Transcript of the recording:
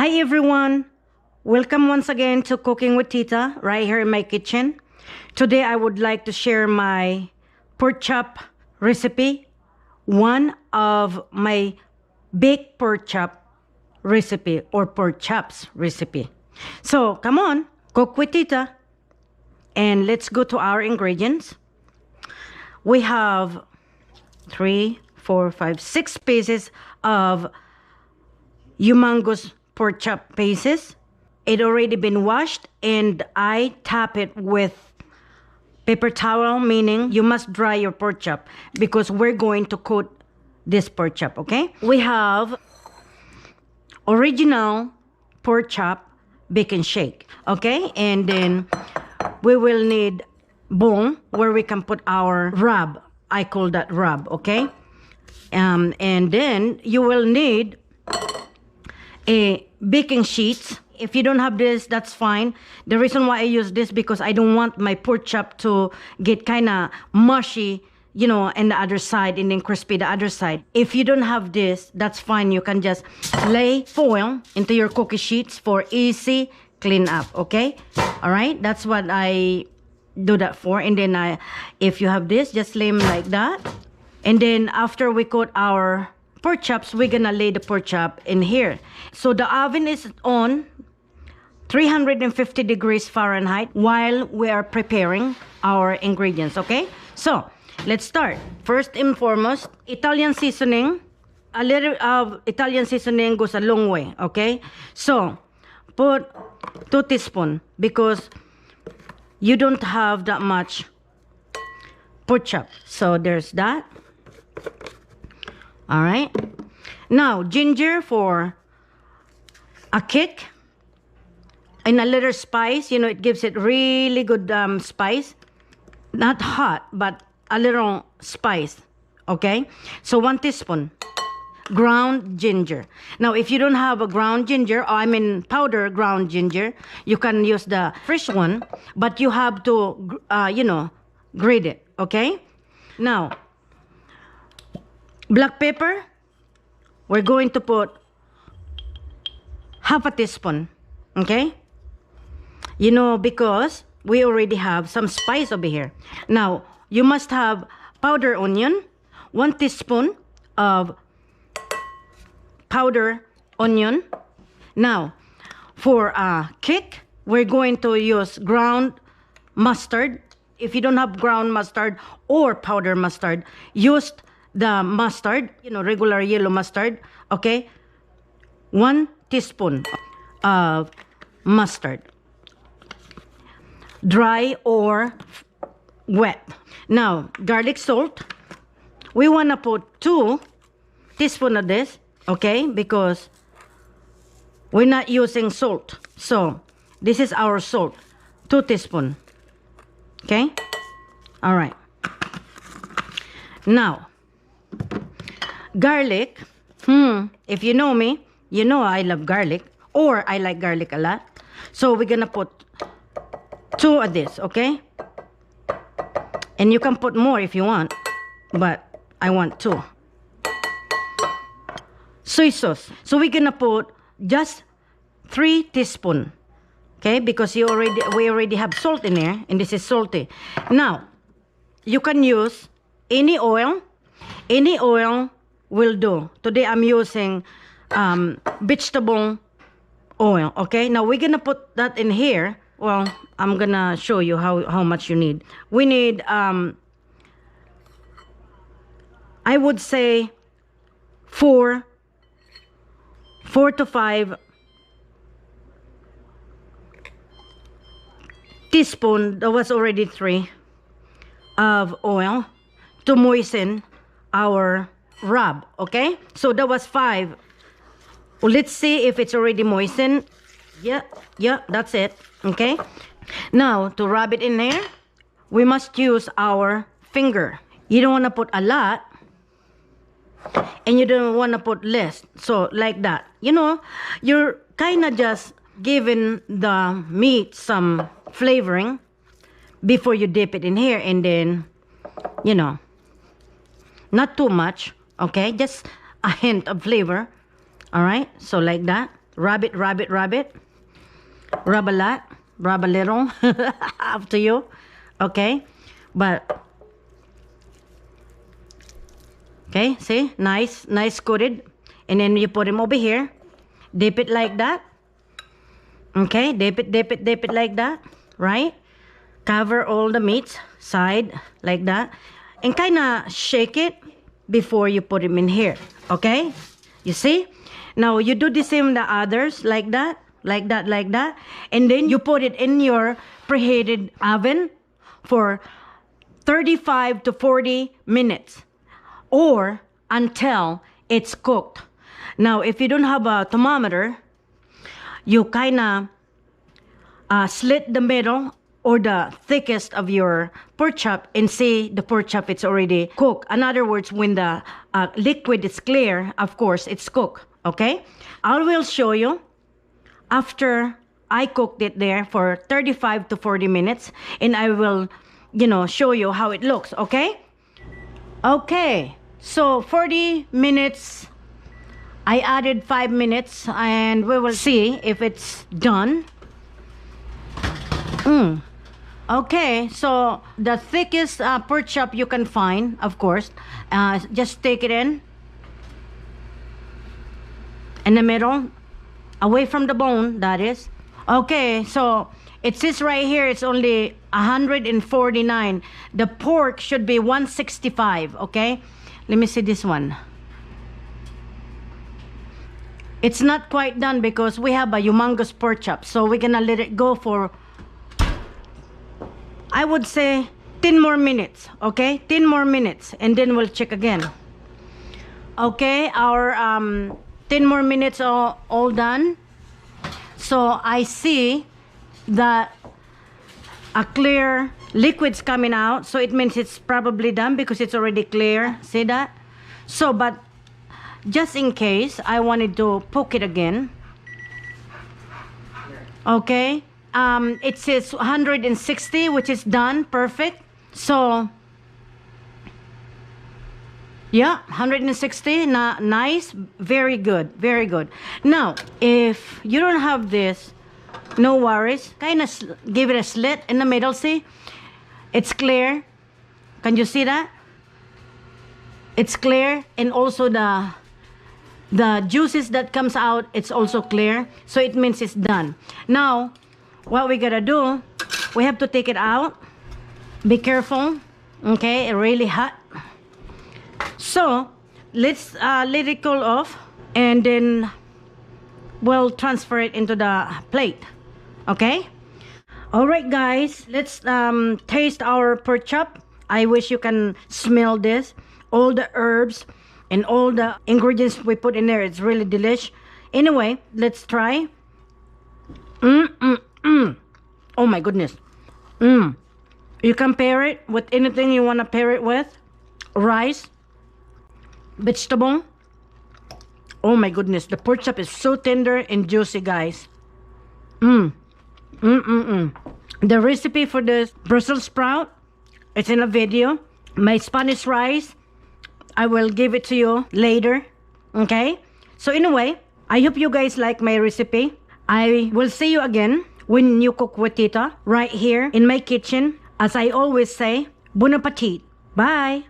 Hi everyone, welcome once again to Cooking with Tita right here in my kitchen. Today I would like to share my pork chop recipe, one of my baked pork chop recipe or pork chops recipe. So come on, cook with Tita, and let's go to our ingredients. We have 3, 4, 5, 6 pieces of humongous pork chop pieces. It already been washed and I tap it with paper towel, meaning you must dry your pork chop because we're going to coat this pork chop, okay? We have original pork chop bacon shake, okay? And then we will need bowl where we can put our rub. I call that rub, okay? And then you will need a baking sheets. If you don't have this, that's fine. The reason why I use this because I don't want my pork chop to get kind of mushy, you know, and the other side, and then crispy the other side. If you don't have this, that's fine. You can just lay foil into your cookie sheets for easy clean up, okay? All right, that's what I do that for. And then if you have this, just lay them like that. And then after we coat our pork chops, we're gonna lay the pork chop in here. So the oven is on 350 degrees Fahrenheit while we are preparing our ingredients, okay? So let's start. First and foremost, Italian seasoning. A little of Italian seasoning goes a long way, okay? So put 2 teaspoons because you don't have that much pork chop. So there's that. All right. Now ginger for a kick and a little spice. You know, it gives it really good spice. Not hot, but a little spice. Okay. So 1 teaspoon ground ginger. Now, if you don't have a ground ginger, or I mean powder ground ginger, you can use the fresh one, but you have to, you know, grate it. Okay. Now, black pepper, we're going to put half a teaspoon, okay? You know, because we already have some spice over here. Now, you must have powder onion, 1 teaspoon of powder onion. Now, for a kick, we're going to use ground mustard. If you don't have ground mustard or powder mustard, use the mustard, you know, regular yellow mustard, okay? 1 teaspoon of mustard, dry or wet. Now, garlic salt, we want to put 2 teaspoons of this, okay? Because we're not using salt. So, this is our salt, 2 teaspoons, okay? All right. Now, garlic, if you know me, you know I love garlic, or I like garlic a lot. So we're gonna put 2 of this, okay? And you can put more if you want, but I want 2. Soy sauce. So we're gonna put just 3 teaspoons, okay? Because we already have salt in there, and this is salty. Now, you can use any oil. Any oil will do. Today I'm using vegetable oil, okay? Now we're gonna put that in here. Well, I'm gonna show you how much you need. We need I would say 4 to 5 teaspoons. That was already 3 of oil to moisten our rub, okay? So that was 5. Well, let's see if it's already moistened. Yeah, that's it, okay? Now, to rub it in there, we must use our finger. You don't want to put a lot, and you don't want to put less. So, like that. You know, you're kind of just giving the meat some flavoring before you dip it in here, and then, you know, not too much, okay? Just a hint of flavor. All right, so like that. Rub it, rub it, rub it. Rub a lot, rub a little. Up to you. Okay? But, okay, see? Nice, nice coated. And then you put them over here. Dip it like that. Okay, dip it, dip it, dip it like that. Right? Cover all the meats, side, like that. And kind of shake it before you put them in here. Okay? You see? Now, you do the same with the others, like that, like that, like that. And then you put it in your preheated oven for 35 to 40 minutes. Or until it's cooked. Now, if you don't have a thermometer, you kind of slit the middle or the thickest of your pork chop and see the pork chop it's already cooked. In other words, when the liquid is clear, of course, it's cooked. Okay? I will show you after I cooked it there for 35 to 40 minutes, and I will, show you how it looks. Okay? Okay. So 40 minutes. I added 5 minutes, and we will see if it's done. Okay, so the thickest pork chop you can find, of course, just take it in the middle, away from the bone, that is. Okay, so it says right here it's only 149. The pork should be 165, okay? Let me see this one. It's not quite done because we have a humongous pork chop, so we're gonna let it go for, I would say, 10 more minutes, okay? 10 more minutes, and then we'll check again. Okay, our 10 more minutes all done. So I see that a clear liquid's coming out, so it means it's probably done because it's already clear. See that? So, but just in case, I wanted to poke it again. Okay. It says 160, which is done. Perfect. So, yeah, 160. Nice. Very good. Very good. Now, if you don't have this, no worries. Kind of give it a slit in the middle. See? It's clear. Can you see that? It's clear. And also the juices that comes out, it's also clear. So it means it's done. Now, what we gotta do, we have to take it out. Be careful. Okay, really hot. So, let's let it cool off. And then we'll transfer it into the plate. Okay? Alright guys, let's taste our pork chop. I wish you can smell this. All the herbs and all the ingredients we put in there, it's really delish. Anyway, let's try. Oh my goodness. You can pair it with anything you want to pair it with. Rice, vegetable. Oh my goodness, the pork chop is so tender and juicy, guys. The recipe for the Brussels sprout, it's in a video. My Spanish rice, I will give it to you later. Okay? So anyway, I hope you guys like my recipe. I will see you again when you cook with Tita right here in my kitchen. As I always say, bon appetit. Bye!